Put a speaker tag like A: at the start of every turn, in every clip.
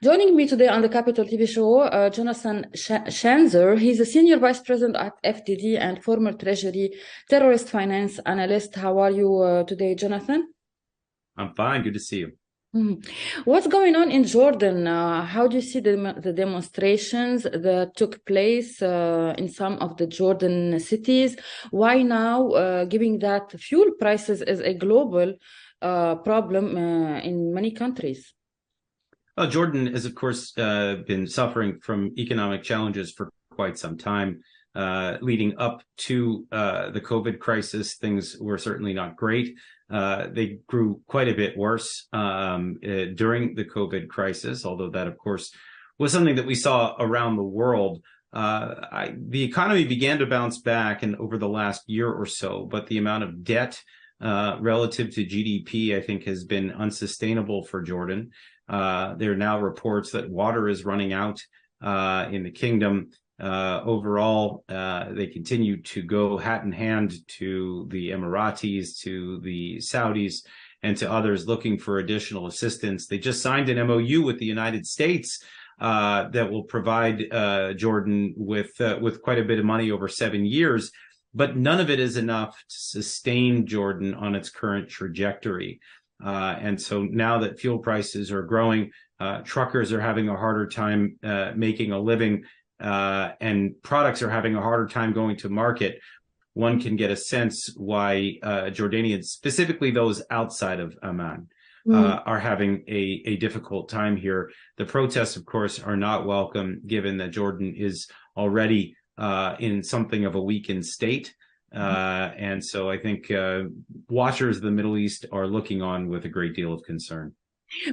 A: Joining me today on the Capital TV show, Jonathan Schanzer. He's a senior vice president at FDD and former Treasury terrorist finance analyst. How are you today, Jonathan?
B: I'm fine. Good to see you.
A: Mhm. What's going on in Jordan? How do you see the demonstrations that took place in some of the Jordan cities? Why now, given that fuel prices is a global problem in many countries?
B: Well, Jordan has, of course, been suffering from economic challenges for quite some time. Leading up to the COVID crisis, things were certainly not great. They grew quite a bit worse during the COVID crisis, although that, of course, was something that we saw around the world. The economy began to bounce back over the last year or so, but the amount of debt relative to GDP, I think, has been unsustainable for Jordan. There are now reports that water is running out in the kingdom. Overall, they continue to go hat in hand to the Emiratis, to the Saudis, and to others looking for additional assistance. They just signed an MOU with the United States that will provide Jordan with quite a bit of money over 7 years, but none of it is enough to sustain Jordan on its current trajectory. And so now that fuel prices are growing, truckers are having a harder time making a living, and products are having a harder time going to market. One can get a sense why Jordanians, specifically those outside of Amman, are having a difficult time here. The protests, of course, are not welcome, given that Jordan is already in something of a weakened state. And so I think watchers of the Middle East are looking on with a great deal of concern.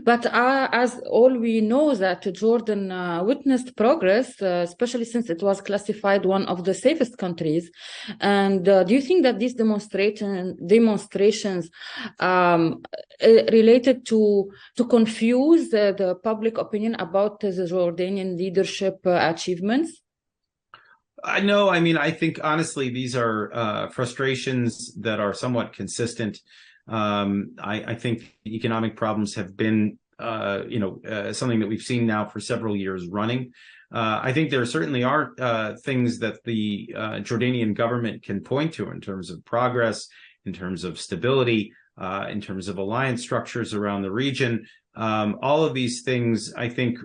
A: But as all we know that Jordan witnessed progress, especially since it was classified one of the safest countries. And do you think that these demonstrations related to confuse the public opinion about the Jordanian leadership achievements?
B: No, I mean, I think honestly, these are frustrations that are somewhat consistent. I think economic problems have been, something that we've seen now for several years running. I think there certainly are things that the Jordanian government can point to in terms of progress, in terms of stability, in terms of alliance structures around the region. All of these things, I think,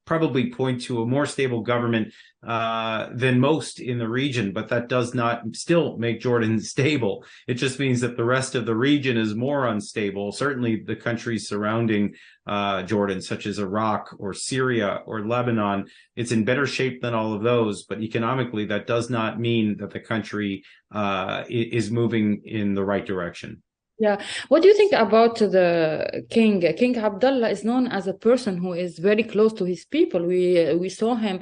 B: probably point to a more stable government than most in the region, but that does not still make Jordan stable. It just means that the rest of the region is more unstable. Certainly the countries surrounding Jordan, such as Iraq or Syria or Lebanon, it's in better shape than all of those. But economically, that does not mean that the country is moving in the right direction.
A: Yeah. What do you think about the king? King Abdullah is known as a person who is very close to his people. We saw him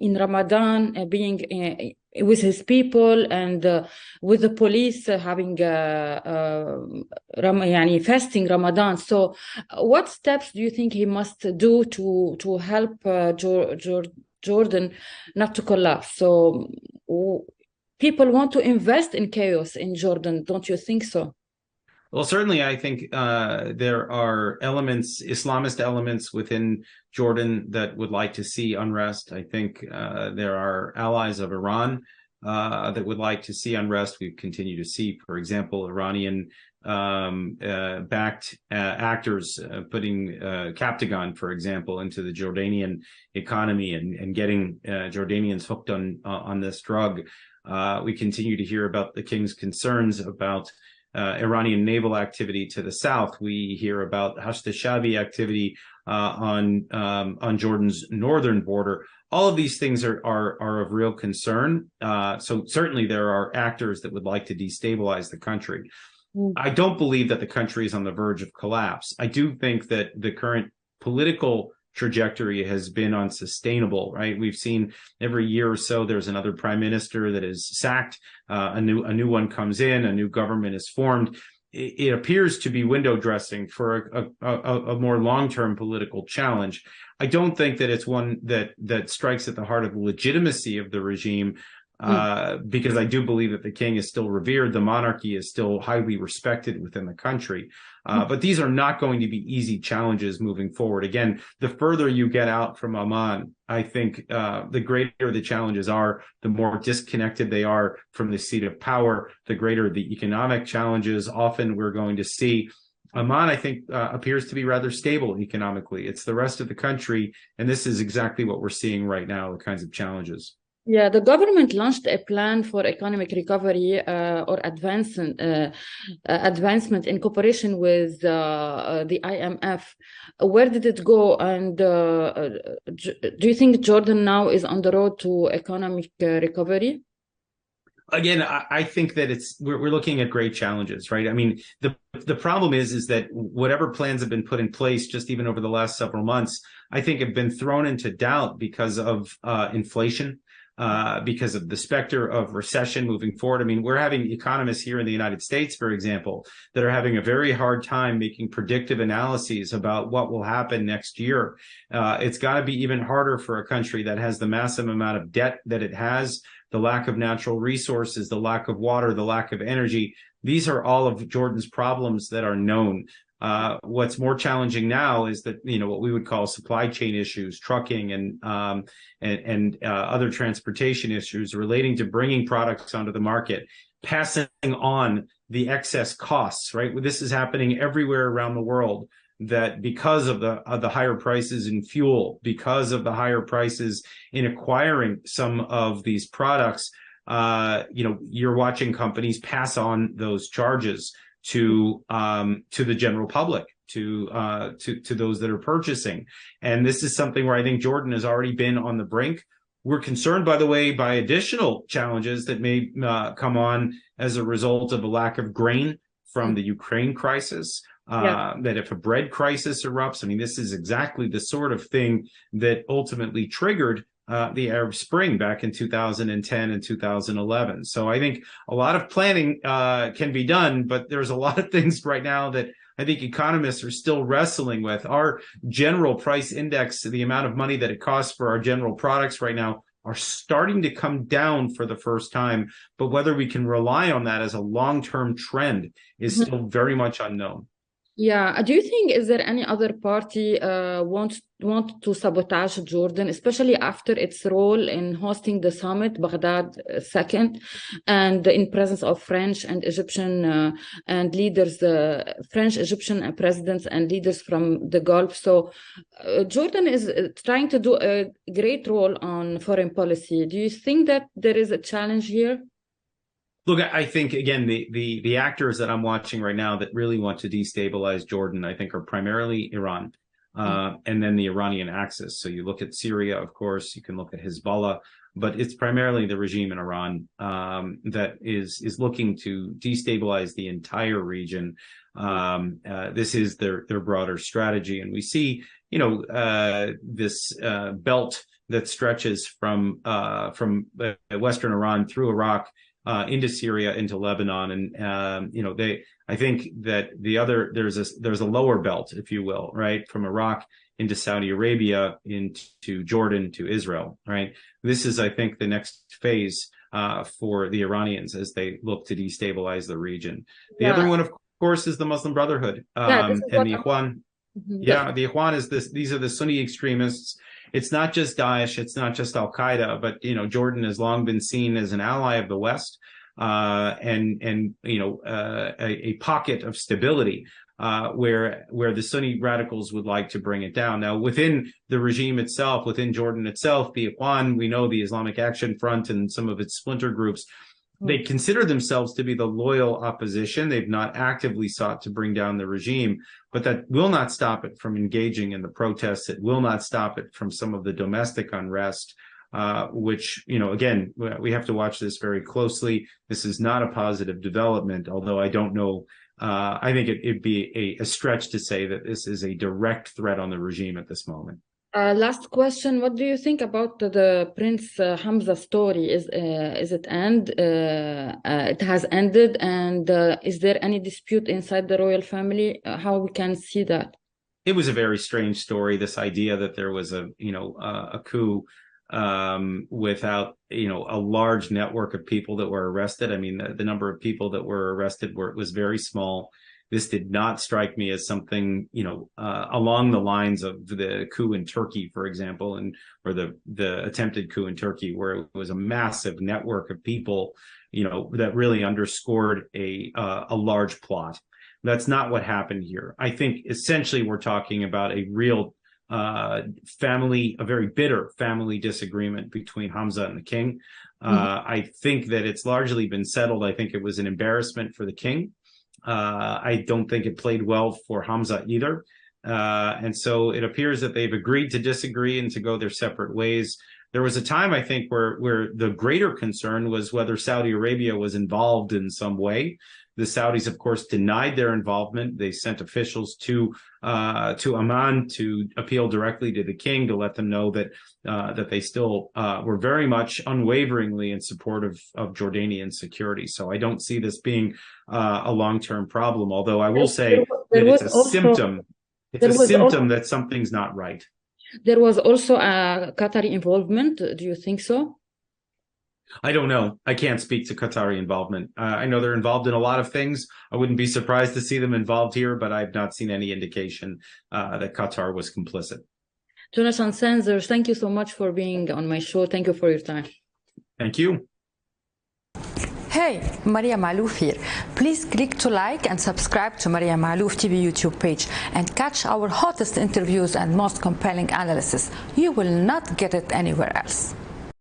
A: in Ramadan being with his people and with the police having fasting Ramadan. So, what steps do you think he must do to help Jordan not to collapse? So. People want to invest in chaos in Jordan, don't you think so?
B: Well, certainly, I think there are Islamist elements within Jordan that would like to see unrest. I think there are allies of Iran that would like to see unrest. We continue to see, for example, Iranian backed actors putting Captagon, for example, into the Jordanian economy and getting Jordanians hooked on this drug. We continue to hear about the king's concerns about Iranian naval activity to the south. We hear about Hashd al-Shaabi activity on Jordan's northern border. All of these things are of real concern. So certainly there are actors that would like to destabilize the country. I don't believe that the country is on the verge of collapse. I do think that the current political trajectory has been unsustainable, right? We've seen every year or so there's another prime minister that is sacked, a new one comes in, a new government is formed. It appears to be window dressing for a more long-term political challenge. I don't think that it's one that strikes at the heart of the legitimacy of the regime. because I do believe that the king is still revered, the monarchy is still highly respected within the country. But these are not going to be easy challenges moving forward. Again, the further you get out from Amman, I think the greater the challenges are, the more disconnected they are from the seat of power, the greater the economic challenges. Often we're going to see Amman, I think, appears to be rather stable economically. It's the rest of the country, and this is exactly what we're seeing right now, the kinds of challenges.
A: Yeah, the government launched a plan for economic recovery or advancement in cooperation with the IMF. Where did it go? And do you think Jordan now is on the road to economic recovery?
B: Again, I think that we're looking at great challenges, right? I mean, the problem is that whatever plans have been put in place, just even over the last several months, I think have been thrown into doubt because of inflation. Because of the specter of recession moving forward. I mean, we're having economists here in the United States, for example, that are having a very hard time making predictive analyses about what will happen next year. It's got to be even harder for a country that has the massive amount of debt that it has, the lack of natural resources, the lack of water, the lack of energy. These are all of Jordan's problems that are known. What's more challenging now is that, what we would call supply chain issues, trucking and other transportation issues relating to bringing products onto the market, passing on the excess costs, right? This is happening everywhere around the world, that because of the higher prices in fuel, because of the higher prices in acquiring some of these products, you're watching companies pass on those charges to the general public, to those that are purchasing. And this is something where I think Jordan has already been on the brink. We're concerned, by the way, by additional challenges that may come on as a result of a lack of grain from the Ukraine crisis. That if a bread crisis erupts, I mean, this is exactly the sort of thing that ultimately triggered the Arab Spring back in 2010 and 2011. So I think a lot of planning can be done, but there's a lot of things right now that I think economists are still wrestling with. Our general price index, the amount of money that it costs for our general products right now, are starting to come down for the first time. But whether we can rely on that as a long-term trend is still very much unknown.
A: Yeah. Do you think, is there any other party want to sabotage Jordan, especially after its role in hosting the summit, Baghdad second, and in presence of French and Egyptian and leaders, French, Egyptian presidents and leaders from the Gulf? So Jordan is trying to do a great role on foreign policy. Do you think that there is a challenge here?
B: Look, I think, again, the actors that I'm watching right now that really want to destabilize Jordan, I think, are primarily Iran and then the Iranian axis. So you look at Syria, of course, you can look at Hezbollah, but it's primarily the regime in Iran that is looking to destabilize the entire region. This is their broader strategy. And we see, this belt that stretches from Western Iran through Iraq, into Syria, into Lebanon, and I think that there's a lower belt, if you will, right, from Iraq into Saudi Arabia, into Jordan, to Israel, right. This is, I think, the next phase for the Iranians as they look to destabilize the region. The other one, of course, is the Muslim Brotherhood, and the Ikhwan. Yeah, the Ikhwan is this. These are the Sunni extremists. It's not just Daesh, it's not just Al Qaeda, but Jordan has long been seen as an ally of the West, and a pocket of stability where the Sunni radicals would like to bring it down. Now, within the regime itself, within Jordan itself, the Ikhwan, we know the Islamic Action Front and some of its splinter groups, they consider themselves to be the loyal opposition. They've not actively sought to bring down the regime, but that will not stop it from engaging in the protests. It will not stop it from some of the domestic unrest, which, again, we have to watch this very closely. This is not a positive development, although I don't know. I think it'd be a stretch to say that this is a direct threat on the regime at this moment.
A: Last question. What do you think about the Prince Hamza story? Is it it has ended, and is there any dispute inside the royal family? How we can see that?
B: It was a very strange story. This idea that there was a coup without, a large network of people that were arrested. I mean, the number of people that were arrested was very small. This did not strike me as something, along the lines of the coup in Turkey, for example, or the attempted coup in Turkey, where it was a massive network of people, that really underscored a large plot. That's not what happened here. I think essentially we're talking about a real a very bitter family disagreement between Hamza and the king. I think that it's largely been settled. I think it was an embarrassment for the king. I don't think it played well for Hamza either. And so it appears that they've agreed to disagree and to go their separate ways. There was a time, I think, where the greater concern was whether Saudi Arabia was involved in some way. The Saudis, of course, denied their involvement. They sent officials to Amman to appeal directly to the king to let them know that they still were very much unwaveringly in support of Jordanian security. So I don't see this being a long-term problem. Although I will say that it's a symptom. It's a symptom that something's not right.
A: There was also a Qatari involvement. Do you think so?
B: I don't know. I can't speak to Qatari involvement. I know they're involved in a lot of things. I wouldn't be surprised to see them involved here, but I've not seen any indication that Qatar was complicit.
A: Jonathan Sanzer, thank you so much for being on my show. Thank you for your time.
B: Thank you.
C: Hey, Maria Malouf here. Please click to like and subscribe to Maria Malouf TV YouTube page and catch our hottest interviews and most compelling analysis. You will not get it anywhere else.